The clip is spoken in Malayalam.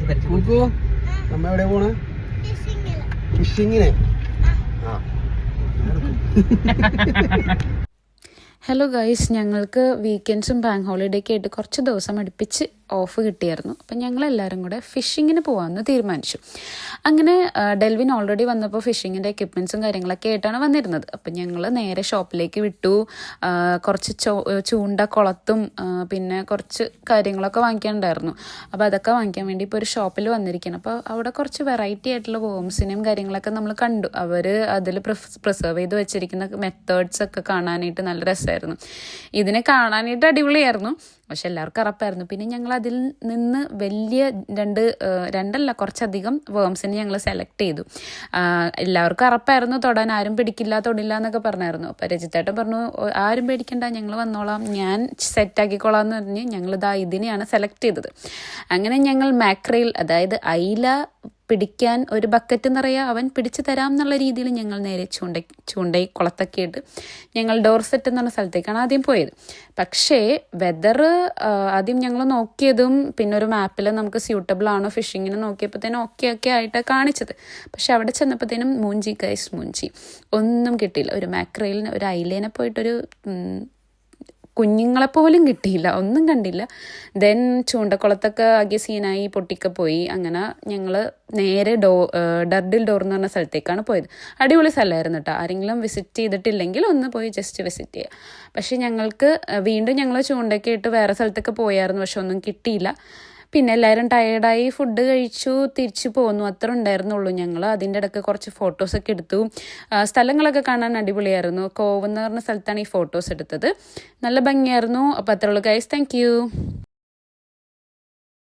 കൂക്കു നമ്മ എവിടെ പോണ്? ഫിഷിങ്ങിന്. ഹലോ ഗൈസ്, ഞങ്ങൾക്ക് വീക്കെൻഡ്സും ബാങ്ക് ഹോളിഡേക്ക് ആയിട്ട് കുറച്ച് ദിവസം അടുപ്പിച്ച് ഓഫ് കിട്ടിയായിരുന്നു. അപ്പം ഞങ്ങളെല്ലാവരും കൂടെ ഫിഷിങ്ങിന് പോകാമെന്ന് തീരുമാനിച്ചു. അങ്ങനെ ഡെൽവിൻ ഓൾറെഡി വന്നപ്പോൾ ഫിഷിങ്ങിൻ്റെ എക്യുപ്മെൻറ്റ്സും കാര്യങ്ങളൊക്കെ ആയിട്ടാണ് വന്നിരുന്നത്. അപ്പം ഞങ്ങൾ നേരെ ഷോപ്പിലേക്ക് വിട്ടു. കുറച്ച് ചൂണ്ട കുളത്തും പിന്നെ കുറച്ച് കാര്യങ്ങളൊക്കെ വാങ്ങിക്കാനുണ്ടായിരുന്നു. അപ്പോൾ അതൊക്കെ വാങ്ങിക്കാൻ വേണ്ടി ഇപ്പോൾ ഒരു ഷോപ്പിൽ വന്നിരിക്കണം. അപ്പോൾ അവിടെ കുറച്ച് വെറൈറ്റി ആയിട്ടുള്ള വോംസിനെയും കാര്യങ്ങളൊക്കെ നമ്മൾ കണ്ടു. അവർ അതിൽ പ്രിസർവ് ചെയ്ത് വെച്ചിരിക്കുന്ന മെത്തേഡ്സ് ഒക്കെ കാണാനായിട്ട് നല്ല രസമായിരുന്നു. ഇതിനെ കാണാനായിട്ട് അടിപൊളിയായിരുന്നു, പക്ഷെ എല്ലാവർക്കും അറപ്പായിരുന്നു. പിന്നെ ഞങ്ങൾ അതിൽ നിന്ന് വലിയ രണ്ടല്ല കുറച്ചധികം വേംസിനെ ഞങ്ങൾ സെലക്ട് ചെയ്തു. എല്ലാവർക്കും അറപ്പായിരുന്നു, തൊടാൻ ആരും തൊടില്ല എന്നൊക്കെ പറഞ്ഞായിരുന്നു. അപ്പോൾ രജിത്തേട്ടൻ പറഞ്ഞു ആരും പേടിക്കണ്ട, ഞങ്ങൾ വന്നോളാം, ഞാൻ സെറ്റാക്കിക്കോളാം എന്ന് പറഞ്ഞ് ഞങ്ങളിതാ ഇതിനെയാണ് സെലക്ട് ചെയ്തത്. അങ്ങനെ ഞങ്ങൾ മാക്രയിൽ, അതായത് അയില പിടിക്കാൻ ഒരു ബക്കറ്റ് നിറയെ അവൻ പിടിച്ചു തരാം എന്നുള്ള രീതിയിൽ ഞങ്ങൾ നേരെ ചൂണ്ടയിൽ കുളത്തൊക്കെ ഇട്ട് ഞങ്ങൾ ഡോർസെറ്റ് എന്ന് പറഞ്ഞ സ്ഥലത്തേക്കാണ് ആദ്യം പോയത്. പക്ഷേ വെതർ ആദ്യം ഞങ്ങൾ നോക്കിയതും പിന്നെ ഒരു മാപ്പിൽ നമുക്ക് സ്യൂട്ടബിൾ ആണോ ഫിഷിങ്ങിന് നോക്കിയപ്പോഴത്തേനും ഒക്കെ ആയിട്ടാണ് കാണിച്ചത്. പക്ഷെ അവിടെ ചെന്നപ്പോഴത്തേനും മൂഞ്ചി ഒന്നും കിട്ടിയില്ല. ഒരു മാക്രയിലിന് ഒരു അയിലേനെ പോയിട്ടൊരു കുഞ്ഞുങ്ങളെപ്പോലും കിട്ടിയില്ല, ഒന്നും കണ്ടില്ല. ദെൻ ചൂണ്ടക്കുളത്തൊക്കെ ആകെ സീനായി, പൊട്ടിക്കെ പോയി. അങ്ങനെ ഞങ്ങൾ നേരെ ഡർഡിൽ ഡോർ എന്ന് പറഞ്ഞ സ്ഥലത്തേക്കാണ് പോയത്. അടിപൊളി സ്ഥലമായിരുന്നു കേട്ടോ. ആരെങ്കിലും വിസിറ്റ് ചെയ്തിട്ടില്ലെങ്കിൽ ഒന്ന് പോയി ജസ്റ്റ് വിസിറ്റ് ചെയ്യുക. പക്ഷേ ഞങ്ങൾക്ക് വീണ്ടും ഞങ്ങൾ ചൂണ്ടയൊക്കെ ഇട്ട് വേറെ സ്ഥലത്തൊക്കെ പോയായിരുന്നു, പക്ഷെ ഒന്നും കിട്ടിയില്ല. പിന്നെ എല്ലാവരും ടയേർഡായി ഫുഡ് കഴിച്ചു തിരിച്ചു പോന്നു, അത്ര ഉണ്ടായിരുന്നുള്ളൂ. ഞങ്ങൾ അതിൻ്റെ ഇടയ്ക്ക് കുറച്ച് ഫോട്ടോസൊക്കെ എടുത്തു. സ്ഥലങ്ങളൊക്കെ കാണാൻ അടിപൊളിയായിരുന്നു. കോവ് എന്ന് പറഞ്ഞ സ്ഥലത്താണ് ഈ ഫോട്ടോസ് എടുത്തത്. നല്ല ഭംഗിയായിരുന്നു. അപ്പോൾ അത്രയുള്ളൂ ഗൈസ്, താങ്ക് യു.